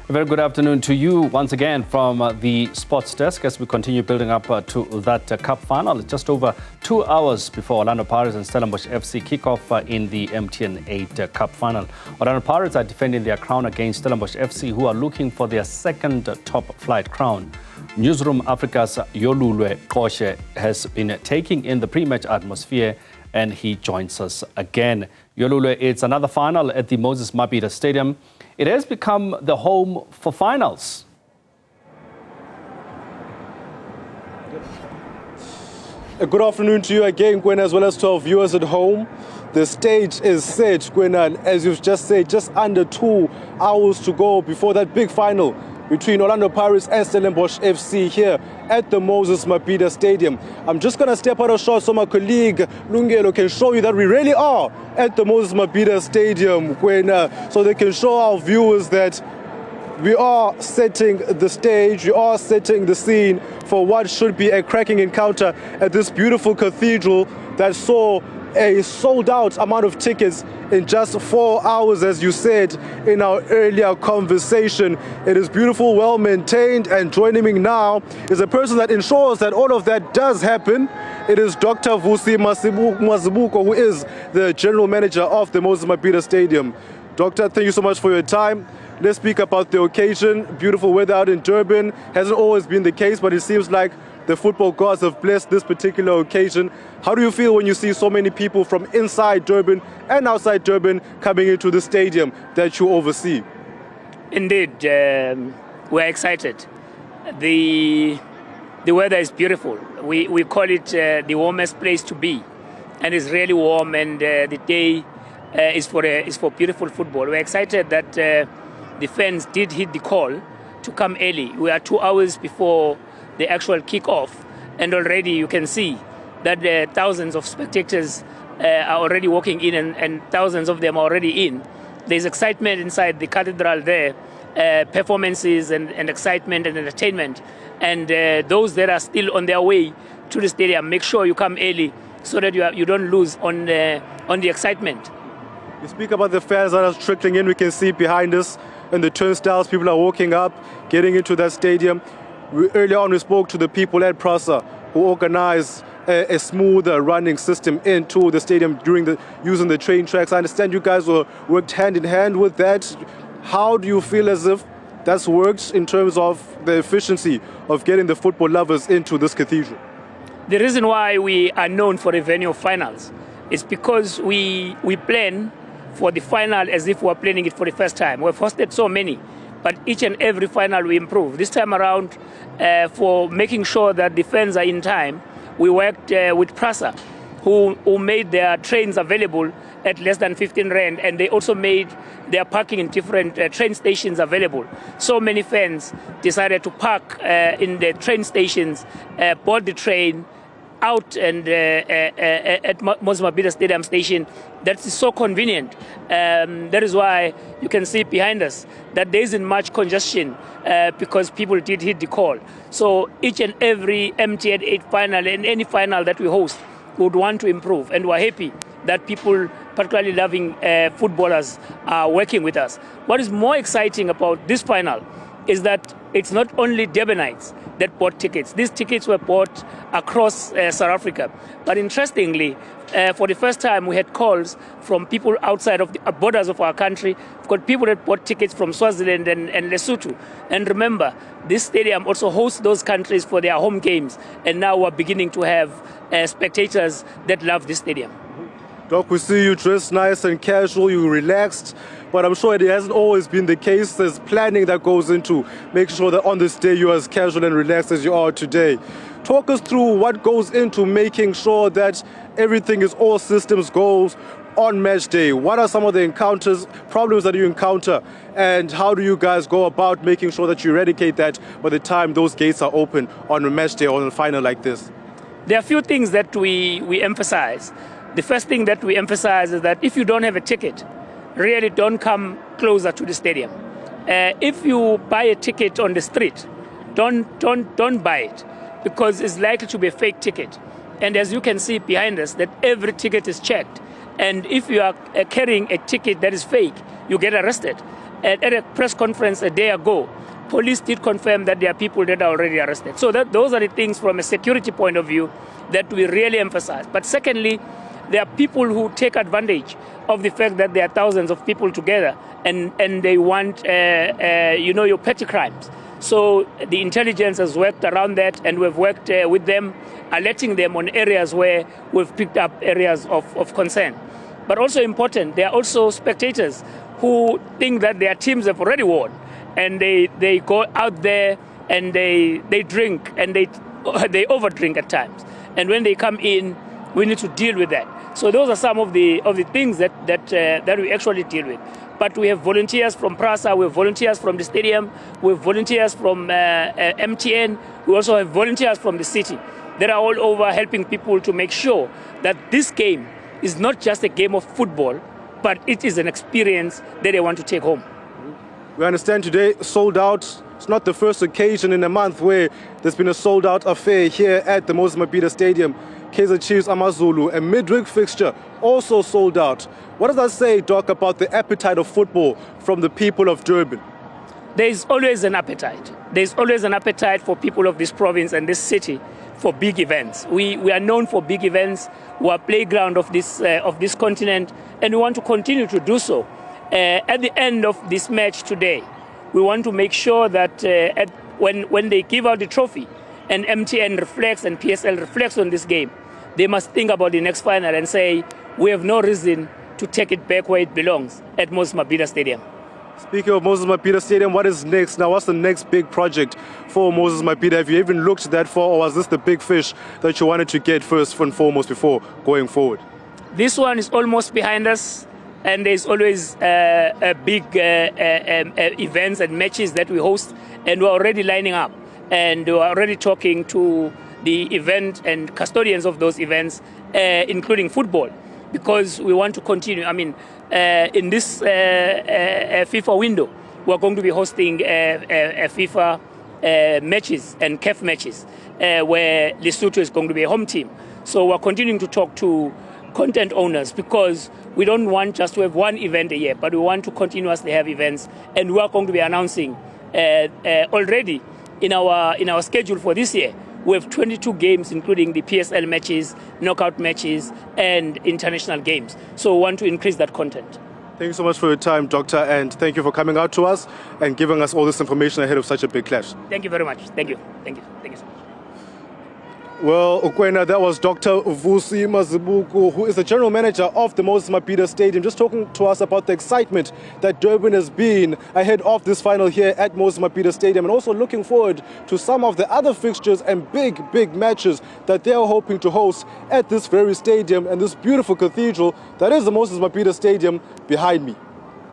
A very good afternoon to you once again from the sports desk as we continue building up to that cup final. It's just over 2 hours before Orlando Pirates and Stellenbosch FC kick off in the MTN 8 cup final. Orlando Pirates are defending their crown against Stellenbosch FC, who are looking for their second top flight crown. Newzroom Afrika's Yolulwe Qoshe has been taking in the pre-match atmosphere, and he joins us again. Yolulwe, it's another final at the Moses Mabhida Stadium. It has become the home for finals. A good afternoon to you again, Gwen, as well as to our viewers at home. The stage is set, Gwen, and as you've just said, just under 2 hours to go before that big final between Orlando Pirates and Stellenbosch FC here at the Moses Mabhida Stadium. I'm just going to step out of shot so my colleague Lungelo can show you that we really are at the Moses Mabhida Stadium, so they can show our viewers that we are setting the stage, we are setting the scene for what should be a cracking encounter at this beautiful cathedral that saw a sold-out amount of tickets in just 4 hours, as you said in our earlier conversation. It is beautiful, well-maintained, and joining me now is a person that ensures that all of that does happen. It is Dr. Vusi Mazibuko, who is the general manager of the Moses Mabhida Stadium. Doctor, thank you so much for your time. Let's speak about the occasion. Beautiful weather out in Durban. Hasn't always been the case, but it seems like the football gods have blessed this particular occasion. How do you feel when you see so many people from inside Durban and outside Durban coming into the stadium that you oversee? Indeed, we're excited. The weather is beautiful. We call it the warmest place to be, and it's really warm, and the day is for beautiful football. We're excited that the fans did hit the call to come early. We are 2 hours before the actual kick-off, and already you can see that thousands of spectators are already walking in, and thousands of them are already in. There's excitement inside the cathedral there, performances and excitement and entertainment. And those that are still on their way to the stadium, make sure you come early so that you don't lose on the excitement. You speak about the fans that are trickling in. We can see behind us and the turnstiles, people are walking up, getting into that stadium. Earlier on, we spoke to the people at PRASA who organized a smoother running system into the stadium using the train tracks. I understand you guys worked hand in hand with that. How do you feel as if that's worked in terms of the efficiency of getting the football lovers into this cathedral? The reason why we are known for the venue of finals is because we plan for the final as if we are planning it for the first time. We've hosted so many, but each and every final we improve. This time around, for making sure that the fans are in time, we worked with PRASA, who made their trains available at less than 15 rand, and they also made their parking in different train stations available. So many fans decided to park in the train stations, board the train, out and at Moses Mabhida Stadium station. That is so convenient. That is why you can see behind us that there isn't much congestion because people did hit the call. So each and every MTN 8 final and any final that we host would want to improve, and we're happy that people, particularly loving footballers, are working with us. What is more exciting about this final is that it's not only Durbanites that bought tickets. These tickets were bought across South Africa. But interestingly, for the first time, we had calls from people outside of the borders of our country. We've got people that bought tickets from Swaziland and Lesotho. And remember, this stadium also hosts those countries for their home games. And now we're beginning to have spectators that love this stadium. Doc, we see you dressed nice and casual, you relaxed, but I'm sure it hasn't always been the case. There's planning that goes into making sure that on this day you're as casual and relaxed as you are today. Talk us through what goes into making sure that everything is all systems goes on match day. What are some of the problems that you encounter, and how do you guys go about making sure that you eradicate that by the time those gates are open on a match day or on a final like this? There are a few things that we emphasize. The first thing that we emphasize is that if you don't have a ticket, really don't come closer to the stadium. If you buy a ticket on the street, don't buy it, because it's likely to be a fake ticket. And as you can see behind us, that every ticket is checked. And if you are carrying a ticket that is fake, you get arrested. at a press conference a day ago, police did confirm that there are people that are already arrested. So those are the things from a security point of view that we really emphasize. But secondly, there are people who take advantage of the fact that there are thousands of people together and they want, your petty crimes. So the intelligence has worked around that, and we've worked with them, alerting them on areas where we've picked up areas of concern. But also important, there are also spectators who think that their teams have already won, and they go out there and they drink and they overdrink at times. And when they come in, we need to deal with that. So those are some of the things that we actually deal with. But we have volunteers from PRASA, we have volunteers from the stadium, we have volunteers from MTN, we also have volunteers from the city. They are all over helping people to make sure that this game is not just a game of football, but it is an experience that they want to take home. We understand today sold out. It's not the first occasion in a month where there's been a sold-out affair here at the Moses Mabhida Stadium. Kaizer Chiefs Amazulu, a midweek fixture, also sold out. What does that say, Doc, about the appetite of football from the people of Durban? There is always an appetite. There is always an appetite for people of this province and this city for big events. We are known for big events. We are playground of this continent, and we want to continue to do so. At the end of this match today, we want to make sure that when they give out the trophy and MTN reflects and PSL reflects on this game, they must think about the next final and say, we have no reason to take it back where it belongs, at Moses Mabhida Stadium. Speaking of Moses Mabhida Stadium, what is next? Now, what's the next big project for Moses Mabhida? Have you even looked that far, or was this the big fish that you wanted to get first and foremost before going forward? This one is almost behind us, and there's always big events and matches that we host, and we're already lining up, and we're already talking to the event and custodians of those events, including football, because we want to continue. I mean, in this FIFA window, we're going to be hosting FIFA matches and CAF matches where Lesotho is going to be a home team. So we're continuing to talk to content owners, because we don't want just to have one event a year, but we want to continuously have events, and we are going to be announcing already in our schedule for this year. We have 22 games, including the PSL matches, knockout matches, and international games. So we want to increase that content. Thank you so much for your time, Doctor, and thank you for coming out to us and giving us all this information ahead of such a big clash. Thank you very much. Thank you. Thank you. Thank you so much. Well, Ukwena, that was Dr. Vusi Mazibuku, who is the general manager of the Moses Mabhida Stadium, just talking to us about the excitement that Durban has been ahead of this final here at Moses Mabhida Stadium, and also looking forward to some of the other fixtures and big matches that they are hoping to host at this very stadium and this beautiful cathedral that is the Moses Mabhida Stadium behind me.